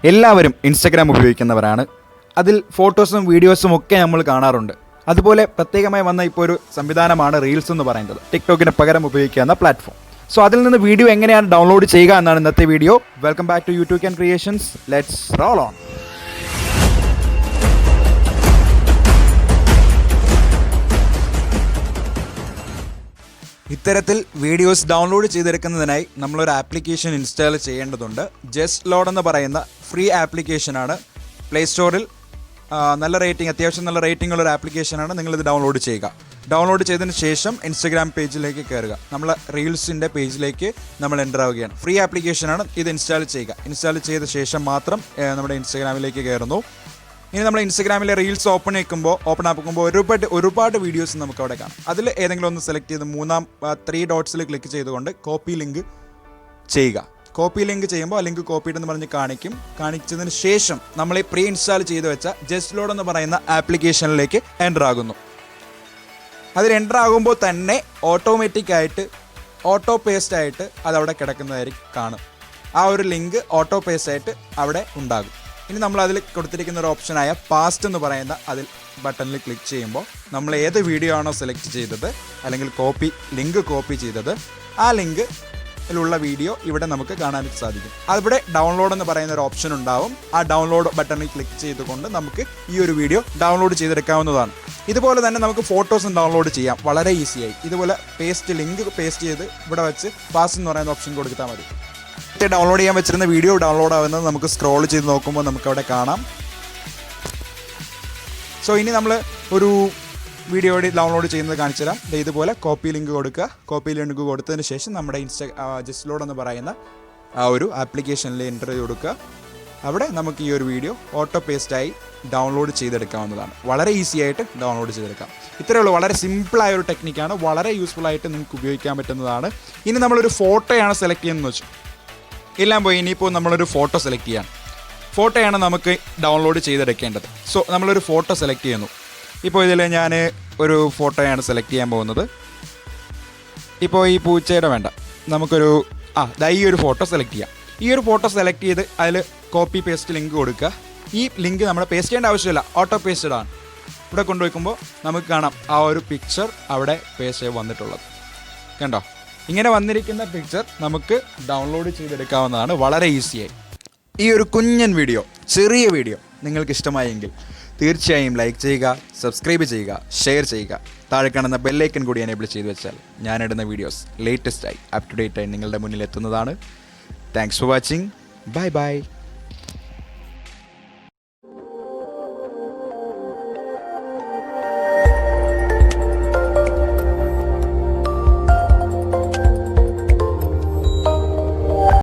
എല്ലാവരും ഇൻസ്റ്റഗ്രാം ഉപയോഗിക്കുന്നവരാണ്. അതിൽ ഫോട്ടോസും വീഡിയോസും ഒക്കെ നമ്മൾ കാണാറുണ്ട്. അതുപോലെ പ്രത്യേകമായി വന്ന ഇപ്പോൾ ഒരു സംവിധാനമാണ് റീൽസ് എന്ന് പറയുന്നത്, ടിക്ടോക്കിന് പകരം ഉപയോഗിക്കാവുന്ന പ്ലാറ്റ്ഫോം. സോ അതിൽ നിന്ന് വീഡിയോ എങ്ങനെയാണ് ഡൗൺലോഡ് ചെയ്യുക എന്നാണ് ഇന്നത്തെ video. Welcome back to YTCC creations. Let's roll on. ഇത്തരത്തിൽ വീഡിയോസ് ഡൗൺലോഡ് ചെയ്തെടുക്കുന്നതിനായി നമ്മളൊരു ആപ്ലിക്കേഷൻ ഇൻസ്റ്റാൾ ചെയ്യേണ്ടതുണ്ട്. ജസ്റ്റ് ലോഡ് എന്ന് പറയുന്ന ഫ്രീ ആപ്ലിക്കേഷനാണ്. പ്ലേ സ്റ്റോറിൽ അത്യാവശ്യം നല്ല റേറ്റിംഗ് ഉള്ളൊരു ആപ്ലിക്കേഷനാണ്. നിങ്ങളിത് ഡൗൺലോഡ് ചെയ്യുക. ഡൗൺലോഡ് ചെയ്തതിന് ശേഷം ഇൻസ്റ്റഗ്രാം പേജിലേക്ക് കയറുക. നമ്മൾ റീൽസിൻ്റെ പേജിലേക്ക് നമ്മൾ എൻ്റർ ആവുകയാണ്. ഫ്രീ ആപ്ലിക്കേഷനാണ്. ഇത് ഇൻസ്റ്റാൾ ചെയ്യുക. ഇൻസ്റ്റാൾ ചെയ്ത ശേഷം മാത്രം നമ്മുടെ ഇൻസ്റ്റഗ്രാമിലേക്ക് കയറുന്നു. ഇനി നമ്മൾ ഇൻസ്റ്റഗ്രാമിലെ റീൽസ് ഓപ്പൺ ആക്കുമ്പോൾ ഒരുപാട് വീഡിയോസ് നമുക്ക് അവിടെ കാണാം. അതിൽ ഏതെങ്കിലും ഒന്ന് സെലക്ട് ചെയ്ത് 3 ഡോട്ട്സിൽ ക്ലിക്ക് ചെയ്തുകൊണ്ട് കോപ്പി ലിങ്ക് ചെയ്യുക. കോപ്പി ലിങ്ക് ചെയ്യുമ്പോൾ ലിങ്ക് കോപ്പീഡ് എന്ന് പറഞ്ഞ് കാണിച്ചതിന് ശേഷം നമ്മൾ ഈ പ്രീ ഇൻസ്റ്റാൾ ചെയ്ത് വെച്ച ജസ്റ്റ് ലോഡ് എന്ന് പറയുന്ന ആപ്ലിക്കേഷനിലേക്ക് എൻ്റർ ആകുന്നു. അതിൽ എൻ്റർ ആകുമ്പോൾ തന്നെ ഓട്ടോ പേസ്റ്റ് ആയിട്ട് അതവിടെ കിടക്കുന്നതായിരിക്കും കാണും. ആ ഒരു ലിങ്ക് ഓട്ടോ പേസ്റ്റ് ആയിട്ട് അവിടെ ഉണ്ടാകും. ഇനി നമ്മൾ അതിൽ കൊടുത്തിരിക്കുന്ന ഒരു ഓപ്ഷനായ പാസ്റ്റ് എന്ന് പറയുന്ന ബട്ടണിൽ ക്ലിക്ക് ചെയ്യുമ്പോൾ നമ്മൾ ഏത് വീഡിയോ ആണോ സെലക്ട് ചെയ്തത് അല്ലെങ്കിൽ ലിങ്ക് കോപ്പി ചെയ്തത്, ആ ലിങ്കിലുള്ള വീഡിയോ ഇവിടെ നമുക്ക് കാണാനായിട്ട് സാധിക്കും. അവിടെ ഡൗൺലോഡ് എന്ന് പറയുന്ന ഒരു ഓപ്ഷൻ ഉണ്ടാവും. ആ ഡൗൺലോഡ് ബട്ടണിൽ ക്ലിക്ക് ചെയ്തുകൊണ്ട് നമുക്ക് ഈ ഒരു വീഡിയോ ഡൗൺലോഡ് ചെയ്തെടുക്കാവുന്നതാണ്. ഇതുപോലെ തന്നെ നമുക്ക് ഫോട്ടോസും ഡൗൺലോഡ് ചെയ്യാം വളരെ ഈസിയായി. ഇതുപോലെ ലിങ്ക് പേസ്റ്റ് ചെയ്ത് ഇവിടെ വെച്ച് പാസ്റ്റ് എന്ന് പറയുന്ന ഓപ്ഷൻ കൊടുത്താൽ മതി. ഡൗൺലോഡ് ചെയ്യാൻ വെച്ചിരുന്ന വീഡിയോ ഡൗൺലോഡ് ആവുന്നത് നമുക്ക് സ്ക്രോൾ ചെയ്ത് നോക്കുമ്പോൾ നമുക്കവിടെ കാണാം. സോ ഇനി നമ്മൾ ഒരു വീഡിയോ ഡൗൺലോഡ് ചെയ്യുന്നത് കാണിച്ചു തരാം. ഇതുപോലെ കോപ്പി ലിങ്ക് കൊടുക്കുക. കോപ്പി ലിങ്ക് കൊടുത്തതിന് ശേഷം നമ്മുടെ ജസ്റ്റ് ലോഡ് എന്ന് പറയുന്ന ആ ഒരു ആപ്ലിക്കേഷനിൽ എൻ്റർ ചെയ്ത് കൊടുക്കുക. അവിടെ നമുക്ക് ഈ ഒരു വീഡിയോ ഓട്ടോ പേസ്റ്റായി ഡൗൺലോഡ് ചെയ്തെടുക്കാവുന്നതാണ്. വളരെ ഈസി ആയിട്ട് ഡൗൺലോഡ് ചെയ്തെടുക്കാം. ഇത്രയേ ഉള്ളൂ. വളരെ സിമ്പിളായ ഒരു ടെക്നിക്കാണ്. വളരെ യൂസ്ഫുൾ ആയിട്ട് നിങ്ങൾക്ക് ഉപയോഗിക്കാൻ പറ്റുന്നതാണ്. ഇനി നമ്മളൊരു ഫോട്ടോയാണ് സെലക്ട് ചെയ്യുന്നതെന്ന് വെച്ചു. ഇനിയിപ്പോൾ നമ്മളൊരു ഫോട്ടോ സെലക്ട് ചെയ്യാണ്. ഫോട്ടോയാണ് നമുക്ക് ഡൗൺലോഡ് ചെയ്തെടുക്കേണ്ടത്. സോ നമ്മളൊരു ഫോട്ടോ സെലക്ട് ചെയ്യുന്നു. ഇപ്പോൾ ഇതിൽ ഞാൻ ഒരു ഫോട്ടോയാണ് സെലക്ട് ചെയ്യാൻ പോകുന്നത്. ഇപ്പോൾ ഈ പൂച്ചയുടെ വേണ്ട, നമുക്കൊരു ഈ ഒരു ഫോട്ടോ സെലക്ട് ചെയ്യാം. ഈ ഒരു ഫോട്ടോ സെലക്ട് ചെയ്ത് അതിൽ കോപ്പി പേസ്റ്റ് ലിങ്ക് കൊടുക്കുക. ഈ ലിങ്ക് നമ്മൾ പേസ്റ്റ് ചെയ്യേണ്ട ആവശ്യമില്ല, ഓട്ടോ പേസ്റ്റഡ് ആണ്. ഇവിടെ കൊണ്ടുവയ്ക്കുമ്പോൾ നമുക്ക് കാണാം ആ ഒരു പിക്ചർ അവിടെ പേസ്റ്റ് വന്നിട്ടുള്ളത്. കണ്ടോ? ഇങ്ങനെ വന്നിരിക്കുന്ന പിക്ചർ നമുക്ക് ഡൗൺലോഡ് ചെയ്തെടുക്കാവുന്നതാണ് വളരെ ഈസിയായി. ഈ ഒരു കുഞ്ഞൻ വീഡിയോ, ചെറിയ വീഡിയോ നിങ്ങൾക്ക് ഇഷ്ടമായെങ്കിൽ തീർച്ചയായും ലൈക്ക് ചെയ്യുക, സബ്സ്ക്രൈബ് ചെയ്യുക, ഷെയർ ചെയ്യുക. താഴെ കാണുന്ന ബെല്ലൈക്കൺ കൂടി എനേബിൾ ചെയ്ത് വെച്ചാൽ ഞാനിടുന്ന വീഡിയോസ് ലേറ്റസ്റ്റായി അപ് ടു ഡേറ്റ് ആയി നിങ്ങളുടെ മുന്നിൽ എത്തുന്നതാണ്. Thanks for watching. Bye bye.